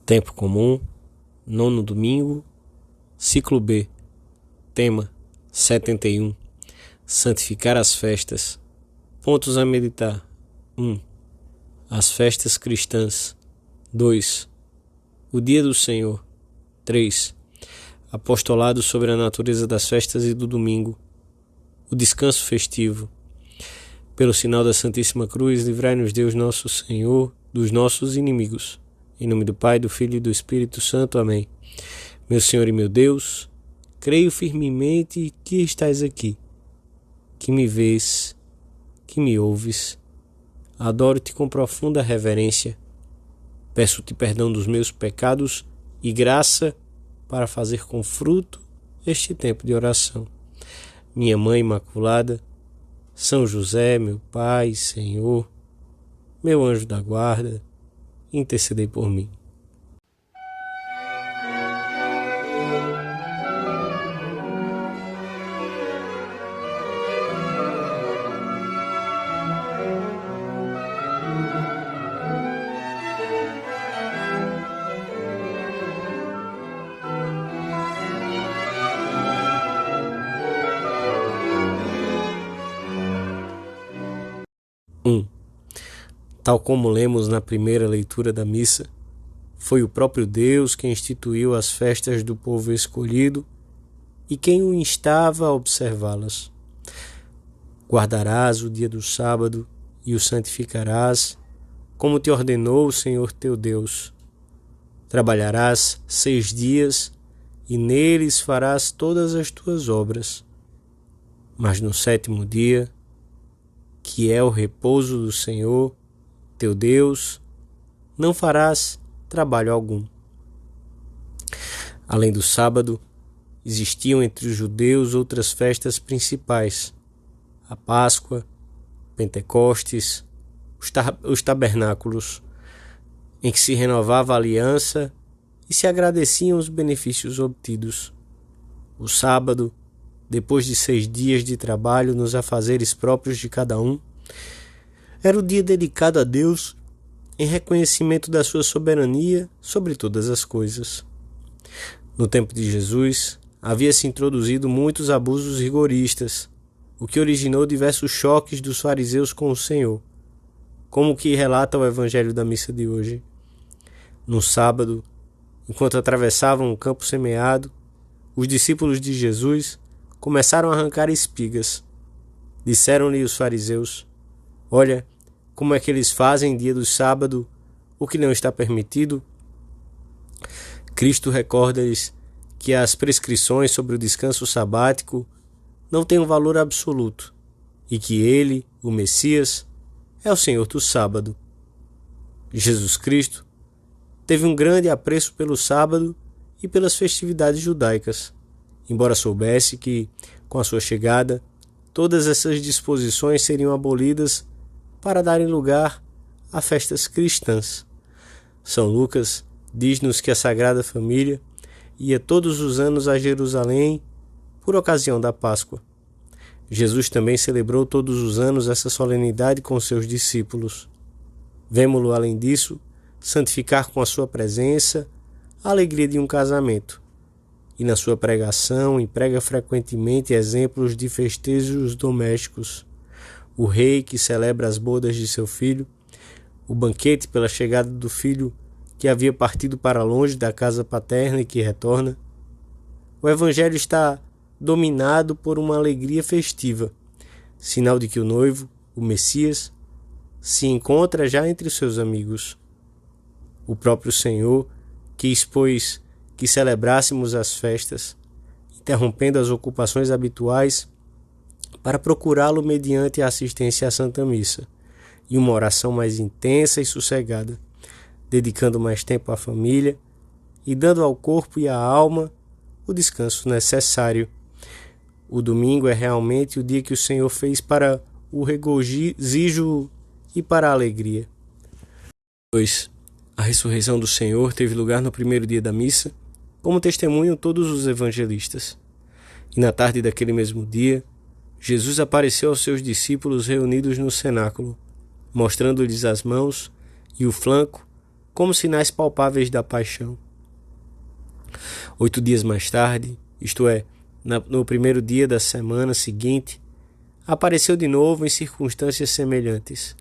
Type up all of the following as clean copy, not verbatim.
Tempo comum, nono domingo, ciclo B, tema 71, santificar as festas. Pontos a meditar: 1. As festas cristãs. 2. O dia do Senhor. 3. Apostolado sobre a natureza das festas e do domingo. O descanso festivo. Pelo sinal da Santíssima Cruz, livrai-nos Deus nosso Senhor dos nossos inimigos. Em nome do Pai, do Filho e do Espírito Santo. Amém. Meu Senhor e meu Deus, creio firmemente que estás aqui, que me vês, que me ouves. Adoro-te com profunda reverência. Peço-te perdão dos meus pecados e graça para fazer com fruto este tempo de oração. Minha Mãe Imaculada, São José, meu Pai, Senhor, meu anjo da guarda, intercedei por mim. Tal como lemos na primeira leitura da missa, foi o próprio Deus quem instituiu as festas do povo escolhido e quem o instava a observá-las. Guardarás o dia do sábado e o santificarás, como te ordenou o Senhor teu Deus. Trabalharás 6 dias e neles farás todas as tuas obras. Mas no 7º dia, que é o repouso do Senhor teu Deus, não farás trabalho algum. Além do sábado, existiam entre os judeus outras festas principais: a Páscoa, Pentecostes, os tabernáculos, em que se renovava a aliança e se agradeciam os benefícios obtidos. O sábado, depois de 6 dias de trabalho nos afazeres próprios de cada um, era o dia dedicado a Deus em reconhecimento da sua soberania sobre todas as coisas. No tempo de Jesus, havia-se introduzido muitos abusos rigoristas, o que originou diversos choques dos fariseus com o Senhor, como o que relata o Evangelho da missa de hoje. No sábado, enquanto atravessavam um campo semeado, os discípulos de Jesus começaram a arrancar espigas. Disseram-lhe os fariseus: olha, como é que eles fazem dia do sábado o que não está permitido? Cristo recorda-lhes que as prescrições sobre o descanso sabático não têm um valor absoluto e que ele, o Messias, é o Senhor do sábado. Jesus Cristo teve um grande apreço pelo sábado e pelas festividades judaicas, embora soubesse que, com a sua chegada, todas essas disposições seriam abolidas para darem lugar a festas cristãs. São Lucas diz-nos que a Sagrada Família ia todos os anos a Jerusalém por ocasião da Páscoa. Jesus também celebrou todos os anos essa solenidade com seus discípulos. Vemo-lo, além disso, santificar com a sua presença a alegria de um casamento. E na sua pregação emprega frequentemente exemplos de festejos domésticos: o rei que celebra as bodas de seu filho, o banquete pela chegada do filho que havia partido para longe da casa paterna e que retorna. O Evangelho está dominado por uma alegria festiva, sinal de que o noivo, o Messias, se encontra já entre seus amigos. O próprio Senhor quis, pois, que celebrássemos as festas, interrompendo as ocupações habituais para procurá-lo mediante a assistência à Santa Missa e uma oração mais intensa e sossegada, dedicando mais tempo à família e dando ao corpo e à alma o descanso necessário. O domingo é realmente o dia que o Senhor fez para o regozijo e para a alegria. 2. A ressurreição do Senhor teve lugar no primeiro dia da missa, como testemunham todos os evangelistas. E na tarde daquele mesmo dia, Jesus apareceu aos seus discípulos reunidos no cenáculo, mostrando-lhes as mãos e o flanco como sinais palpáveis da paixão. 8 dias mais tarde, isto é, no primeiro dia da semana seguinte, apareceu de novo em circunstâncias semelhantes.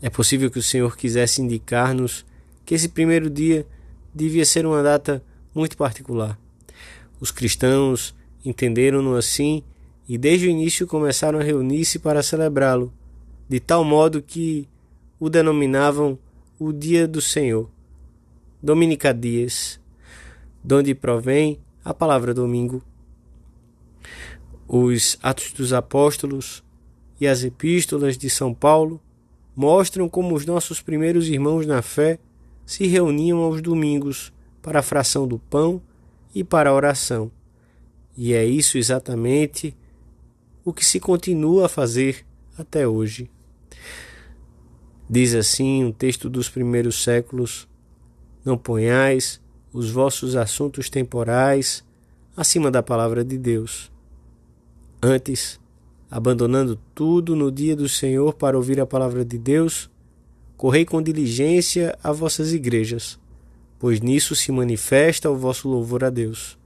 É possível que o Senhor quisesse indicar-nos que esse primeiro dia devia ser uma data muito particular. Os cristãos entenderam-no assim e desde o início começaram a reunir-se para celebrá-lo, de tal modo que o denominavam o Dia do Senhor, Dominica Dies, donde provém a palavra domingo. Os Atos dos Apóstolos e as Epístolas de São Paulo mostram como os nossos primeiros irmãos na fé se reuniam aos domingos para a fração do pão e para a oração. E é isso exatamente o que se continua a fazer até hoje. Diz assim um texto dos primeiros séculos: não ponhais os vossos assuntos temporais acima da palavra de Deus. Antes, abandonando tudo no dia do Senhor para ouvir a palavra de Deus, correi com diligência a vossas igrejas, pois nisso se manifesta o vosso louvor a Deus.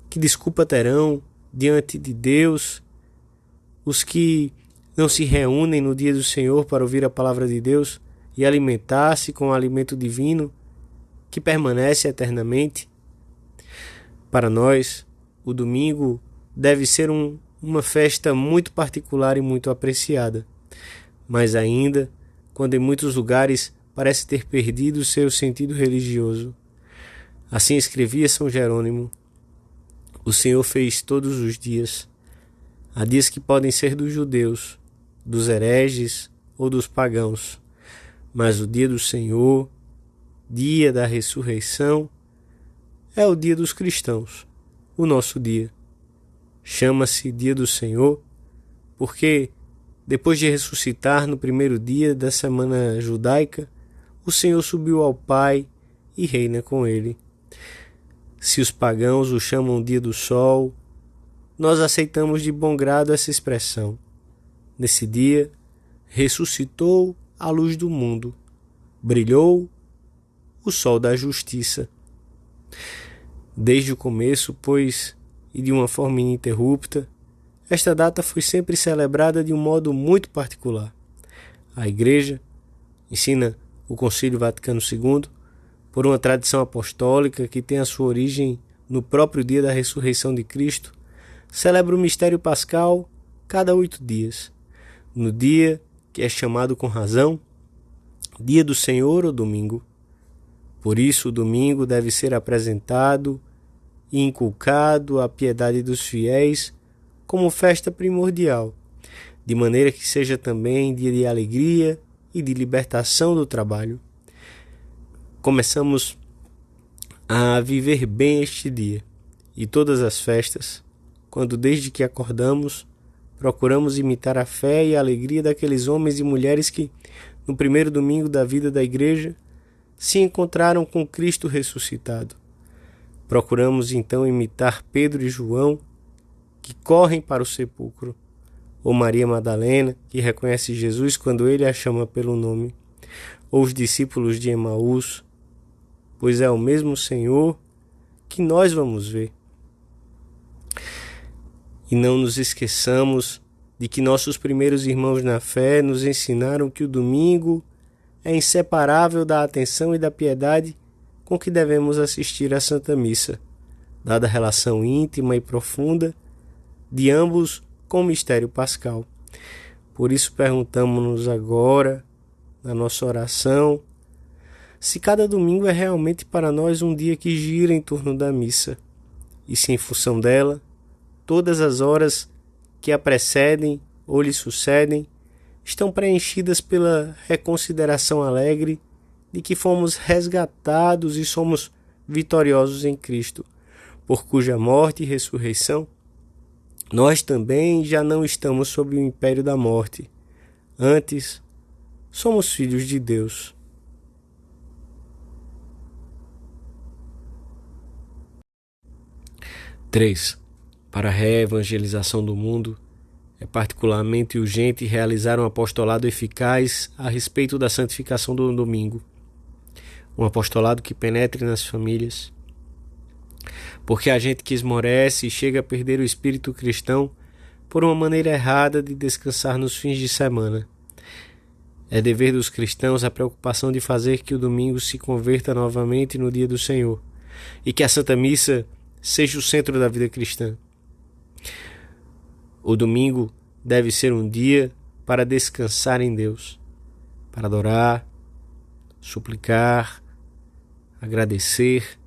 Que desculpa terão diante de Deus os que não se reúnem no dia do Senhor para ouvir a palavra de Deus e alimentar-se com o alimento divino que permanece eternamente? Para nós, o domingo deve ser uma festa muito particular e muito apreciada, mas ainda quando em muitos lugares parece ter perdido seu sentido religioso. Assim escrevia São Jerônimo: o Senhor fez todos os dias. Há dias que podem ser dos judeus, dos hereges ou dos pagãos, mas o dia do Senhor, dia da ressurreição, é o dia dos cristãos, o nosso dia. Chama-se Dia do Senhor porque, depois de ressuscitar no primeiro dia da semana judaica, o Senhor subiu ao Pai e reina com ele. Se os pagãos o chamam Dia do Sol, nós aceitamos de bom grado essa expressão. Nesse dia, ressuscitou a luz do mundo, brilhou o sol da justiça. Desde o começo, pois, e de uma forma ininterrupta, esta data foi sempre celebrada de um modo muito particular. A Igreja, ensina o Concílio Vaticano II, por uma tradição apostólica que tem a sua origem no próprio dia da ressurreição de Cristo, celebra o mistério pascal cada 8 dias, no dia que é chamado com razão Dia do Senhor ou domingo. Por isso o domingo deve ser apresentado e inculcado à piedade dos fiéis como festa primordial, de maneira que seja também dia de alegria e de libertação do trabalho. Começamos a viver bem este dia e todas as festas, quando desde que acordamos, procuramos imitar a fé e a alegria daqueles homens e mulheres que, no primeiro domingo da vida da Igreja, se encontraram com Cristo ressuscitado. Procuramos então imitar Pedro e João, que correm para o sepulcro, ou Maria Madalena, que reconhece Jesus quando ele a chama pelo nome, ou os discípulos de Emaús, pois é o mesmo Senhor que nós vamos ver. E não nos esqueçamos de que nossos primeiros irmãos na fé nos ensinaram que o domingo é inseparável da atenção e da piedade com que devemos assistir à Santa Missa, dada a relação íntima e profunda de ambos com o mistério pascal. Por isso perguntamos-nos agora, na nossa oração, se cada domingo é realmente para nós um dia que gira em torno da missa, e se em função dela, todas as horas que a precedem ou lhe sucedem estão preenchidas pela reconsideração alegre de que fomos resgatados e somos vitoriosos em Cristo, por cuja morte e ressurreição nós também já não estamos sob o império da morte. Antes, somos filhos de Deus. Três. Para a reevangelização do mundo, é particularmente urgente realizar um apostolado eficaz a respeito da santificação do domingo. um apostolado que penetre nas famílias, porque a gente que esmorece e chega a perder o espírito cristão por uma maneira errada de descansar nos fins de semana. É dever dos cristãos a preocupação de fazer que o domingo se converta novamente no dia do Senhor e que a Santa Missa seja o centro da vida cristã. O domingo deve ser um dia para descansar em Deus, para adorar, suplicar, agradecer,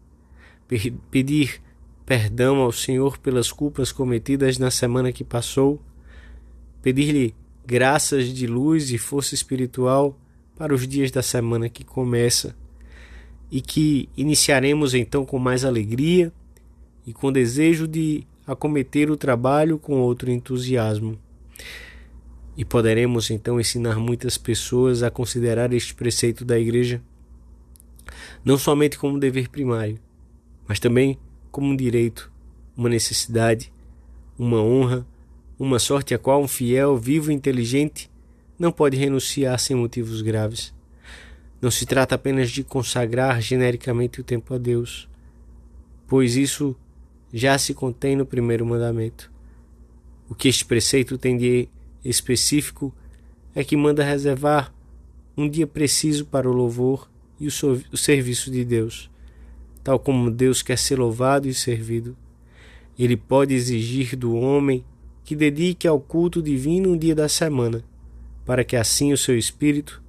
pedir perdão ao Senhor pelas culpas cometidas na semana que passou, pedir-lhe graças de luz e força espiritual para os dias da semana que começa e que iniciaremos então com mais alegria e com desejo de acometer o trabalho com outro entusiasmo. E poderemos então ensinar muitas pessoas a considerar este preceito da Igreja não somente como um dever primário, mas também como um direito, uma necessidade, uma honra, uma sorte a qual um fiel, vivo e inteligente não pode renunciar sem motivos graves. Não se trata apenas de consagrar genericamente o tempo a Deus, pois isso já se contém no primeiro mandamento. O que este preceito tem de específico é que manda reservar um dia preciso para o louvor e o serviço de Deus. Tal como Deus quer ser louvado e servido, Ele pode exigir do homem que dedique ao culto divino um dia da semana, para que assim o seu espírito,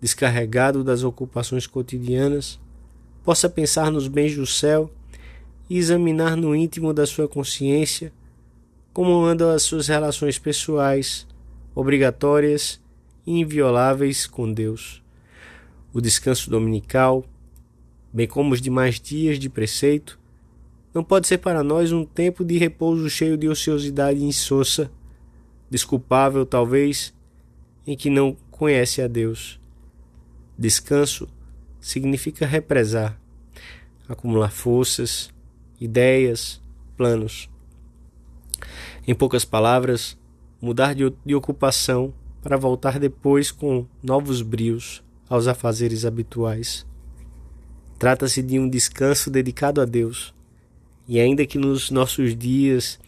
descarregado das ocupações cotidianas, possa pensar nos bens do céu e examinar no íntimo da sua consciência como andam as suas relações pessoais, obrigatórias e invioláveis com Deus. O descanso dominical, bem como os demais dias de preceito, não pode ser para nós um tempo de repouso cheio de ociosidade insossa, desculpável talvez, em que não conhece a Deus. Descanso significa represar, acumular forças, ideias, planos. Em poucas palavras, mudar de ocupação para voltar depois com novos brios aos afazeres habituais. Trata-se de um descanso dedicado a Deus, e ainda que nos nossos dias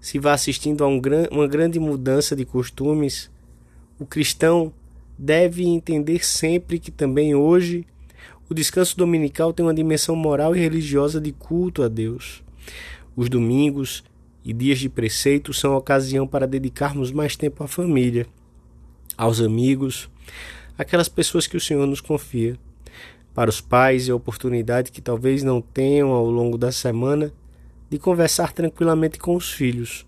se vá assistindo a uma grande mudança de costumes, o cristão deve entender sempre que também hoje o descanso dominical tem uma dimensão moral e religiosa de culto a Deus. Os domingos e dias de preceito são ocasião para dedicarmos mais tempo à família, aos amigos, aquelas pessoas que o Senhor nos confia. Para os pais, é a oportunidade que talvez não tenham ao longo da semana de conversar tranquilamente com os filhos,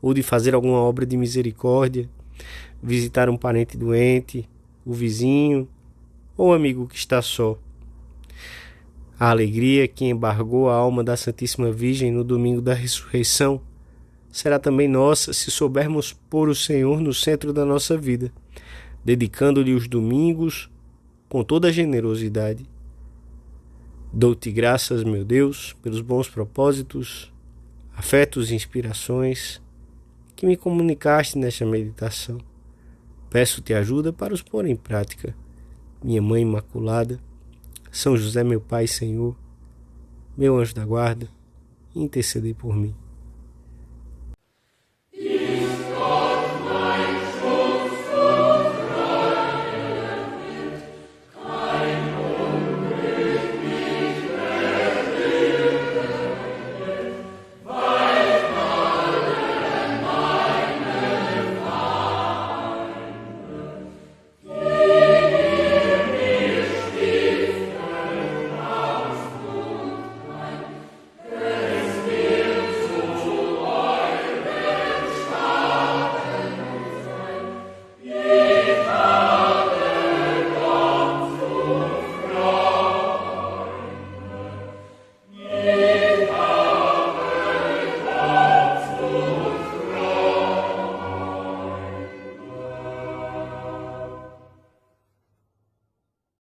ou de fazer alguma obra de misericórdia, visitar um parente doente, o vizinho ou amigo que está só. A alegria que embargou a alma da Santíssima Virgem no domingo da ressurreição será também nossa se soubermos pôr o Senhor no centro da nossa vida, dedicando-lhe os domingos com toda a generosidade. Dou-te graças, meu Deus, pelos bons propósitos, afetos e inspirações que me comunicaste nesta meditação. Peço-te ajuda para os pôr em prática. Minha Mãe Imaculada, São José, meu Pai e Senhor, meu anjo da guarda, intercedei por mim.